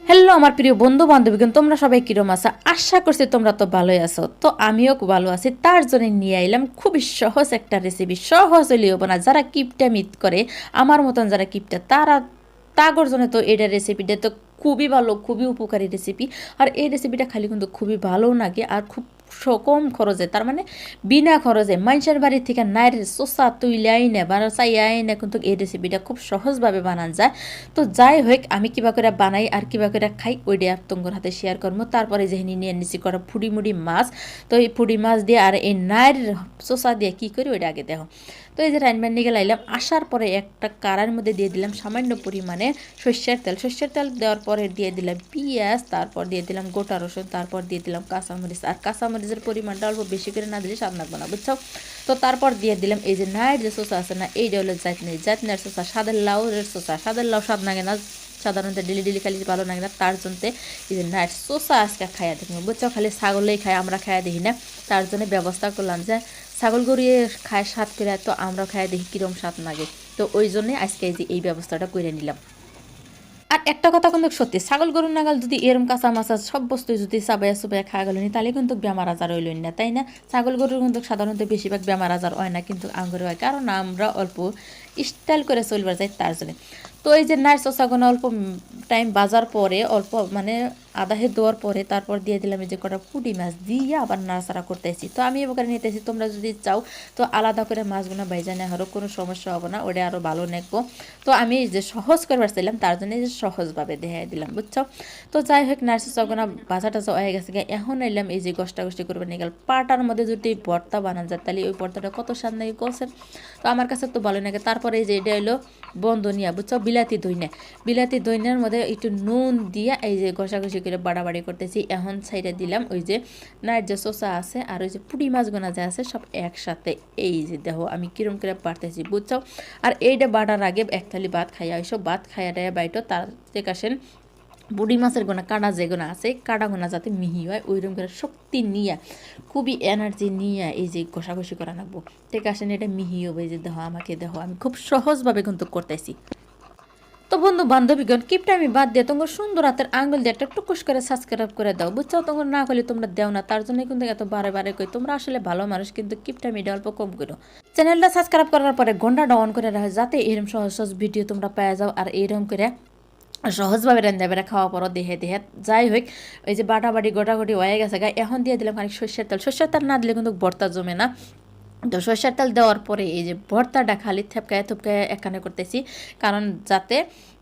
Hello আমার প্রিয় বন্ধু বান্ধবীগণ, তোমরা সবাই কিরম আছো? আশা করছি তোমরা তো ভালোই আছো। তো আমিও ভালো আছি। তার জন্য নিয়ে এলাম খুবই সহজ একটা রেসিপি। সহজ হলেও না, যারা কিপটা মিট করে আমার মতন যারা কিপটা তারা তাগর জন্য তো এটা রেসিপিটা তো খুবই ভালো, খুবই উপকারী রেসিপি। আর এই রেসিপিটা খালি কিন্তু খুবই ভালো লাগে আর খুব কম খরচে, তার মানে বিনা খরচে মানুষের বাড়ি থেকে নাইরের চোষা তুইলাই না বা চাইয়াই না, কিন্তু এই রেসিপিটা খুব সহজভাবে বানান যায়। তো যাই হোক, আমি কিবা করে বানাই আর কিবা করে খাই ওইটা তোমার হাতে শেয়ার করবো। তারপরে যেখানে নিয়ে নিচ্ছি করা ফুডি মুড়ি মাছ, তো এই ফুডি মাছ দিয়ে আর এই নাইরের চোষা দিয়ে কী করি ওইটা আগে দেখো। তো এই যে রান্নার নিয়ে লাইলাম, আসার পরে একটা কারার মধ্যে দিয়ে দিলাম সামান্য পরিমাণে সর্ষের তেল দেওয়ার পরে দিয়ে দিলাম পেঁয়াজ, তারপর দিয়ে দিলাম গোটা রসুন, তারপর দিয়ে দিলাম কাঁচামরিচ। আর কাঁচামরিচের পরিমাণটা অল্প বেশি করে না দিলে স্বাদ লাগবে না, বুঝছো? তো তারপর দিয়ে দিলাম এই যে নাইট যে শসা আছে না, এইটা হলো জাতনের শসা, সাদের লাউয়ের শসা। সাদের লাউ স্বাদ লাগে না সাধারণত, ডেলি খালি ভালো লাগে না, তার জন্য এই যে নাইট শসা আজকে খাইয়া দেখবো, বুঝছো? খালি ছাগলেই খায়, আমরা খাইয়া দেখি না। তার জন্য ব্যবস্থা করলাম যে ছাগল গড়িয়ে খায় স্বাদ করে, তো আমরা খাইয়া দেখি কিরম স্বাদ লাগে। তো ওই জন্যে আজকে এই যে এই ব্যবস্থাটা করে নিলাম। আর একটা কথা কিন্তু সত্যি, ছাগল গরু নাগাল যদি এরম কাঁচা মাছা সব বস্তু যদি চাবাইয়া চুবাইয়া খাওয়া গেল নি, তাহলে কিন্তু বেমার আজার হইল না, তাই না? ছাগল গরুর কিন্তু সাধারণত বেশিরভাগ বেমার আজার হয় না, কিন্তু আঙ্গুর হয়, কারণ আমরা অল্প স্টাইল করে চলবার যাই তার জন্য। তো এই যে নাইট শসাগুলো অল্প টাইম বাজার পরে, অল্প মানে আধা হে দেওয়ার পরে তারপর দিয়ে দিলাম এই যে কটা পুঁটি মাছ দিয়ে আবার নাড়াচাড়া করতেছি। তো আমি এবার নিতেছি, তোমরা যদি চাও তো আলাদা করে মাছগুলো বাইজা নেওয়া আরও কোনো সমস্যা হবে না, ওটা আরও ভালো নেকবো। তো আমি যে সহজ করবার চাইলাম তার জন্য যে সহজভাবে দেখাই দিলাম, বুঝছো? তো যাই হোক, নার্সি চগনা ভাজা টাজা হয়ে গেছে, এখন এলাম এই যে গোষ্ঠী করবে নিয়ে গেল পাটার মধ্যে যদি ভর্তা বানান যায় তাহলে ওই ভর্তাটা কত স্বাদ নাকি গোছের। তো আমার কাছে তো ভালো লাগে। তারপরে এই যে এটা হলো বন্ধনিয়া, বুঝছো? বিলাতি দইনার মধ্যে একটু নুন দিয়ে এই যে ঘষাঘষি করে বাড়াবাড়ি করতেছি। এখন সাইডে দিলাম ওই যে নাইট যে শসা আছে আর ওই যে পুঁটি মাছগুনা যে আছে সব একসাথে। এই যে দেখো আমি কিরম করে বাড়তেছি, বুঝছো? আর এইটা বাটার আগে এক থালি ভাত খাইয়া ওইসব ভাত খাইয়া টাইয়া বাইটো, তার যে কাশেন বুড়ি মাছের গোনা কাটা যেগুলো আছে কাটা গোনা যাতে মিহি হয় ওইরকম করে শক্তি নিয়ে, খুবই এনার্জি নিয়ে এই যে ঘষাঘষি করা রাখবো, ঠিক আছে? এটা মিহি হবে। এই যে দেখো আমাকে দেখো, আমি খুব সহজভাবে কিন্তু করতেছি। তো বন্ধু বান্ধবীগণ, কিপটা আমি বাদ দিয়ে তোমার সুন্দর হাতের আঙ্গুল দিয়ে একটা টুকুস করে সাবস্ক্রাইব করে দাও, বুঝছো? তোমার না করলে তোমরা দেও না, তার জন্য কিন্তু এত বারে বারে কই। তোমরা আসলে ভালো মানুষ, কিন্তু কিপটা মিডিয়া অল্প কম করো। চ্যানেলটা সাবস্ক্রাইব করার পরে ঘন্টাটা অন করে রাখো, যাতে এরকম সহজ সহজ ভিডিও তোমরা পেয়ে যাও আর এরকম করে সহজভাবে রান্না বেড়া খাওয়া পরও দেহে দেহে। যাই হোক, ওই যে বাটাবাটি গোটাগুটি হয়ে গেছে গা, এখন দিয়ে দিলাম খানিক সর্ষের তেল না দিলে কিন্তু ভর্তা জমে না। তো সর্ষের তেল দেওয়ার পরে এই যে ভর্তাটা খালি থেপকায় থপকায় একখানে করতেছি, কারণ যাতে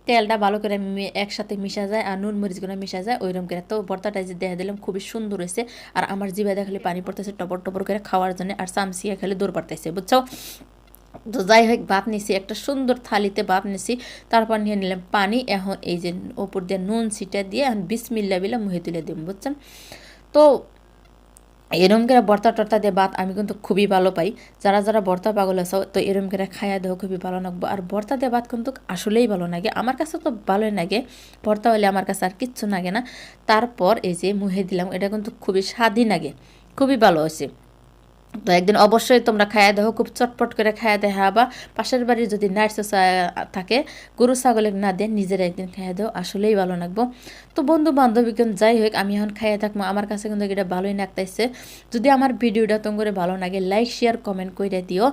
তেলটা ভালো করে একসাথে মিশা যায় আর নুন মরিচগুলো মিশা যায় ওইরকম করে। তো ভর্তাটা যে দেখা দিলাম খুবই সুন্দর হয়েছে, আর আমার জিভে খালি পানি পড়তেছে টপর টপর করে খাওয়ার জন্য, আর চামচিয়া খালি দৌড় পারতেছে, বুঝছো? তো যাই হোক, ভাত নিছি একটা সুন্দর থালিতে, ভাত নিছি, তারপর নিয়ে নিলাম পানি। এখন এই যে ওপর দিয়ে নুন ছিটা দিয়ে এখন বিসমিল্লা বিলা মুহে তুলে দিব, বুঝছেন? তো এরম করে ভর্তা টর্তা দিয়ে ভাত আমি কিন্তু খুবই ভালো পাই। যারা যারা ভর্তা পাগল আছে তো এরম করে খাইয়া দেওয়া খুবই ভালো লাগবো। আর ভর্তা দিয়ে ভাত কিন্তু আসলেই ভালো লাগে, আমার কাছে তো ভালোই লাগে। ভর্তা হলে আমার কাছে আর কিচ্ছু লাগে না। তারপর এই যে মুহে দিলাম, এটা কিন্তু খুবই স্বাদই লাগে, খুবই ভালো হয়েছে। তো একদিন অবশ্যই তোমরা খাইয়া দেখো, খুব চটপট করে খাইয়া দেখা, বা পাশের বাড়ির যদি নার্স থাকে গরু ছাগলে না দেন, নিজেরা একদিন খাইয়া দাও, আসলেই ভালো লাগবো। তো বন্ধু বান্ধবীগণ, যাই হোক আমি এখন খাইয়া থাকবো, আমার কাছে কিন্তু এটা ভালোই লাগতেছে। যদি আমার ভিডিওটা তোমার ভালো লাগে লাইক শেয়ার কমেন্ট করে দিও।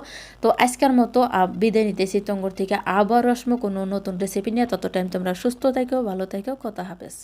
তো আজকের মতো বিদায় নিতেছি তোমার থেকে, আবার রসমো কোনো নতুন রেসিপি নিয়ে। তত টাইম তোমরা সুস্থ থাকো, ভালো থাকো, কথা হাফেজ।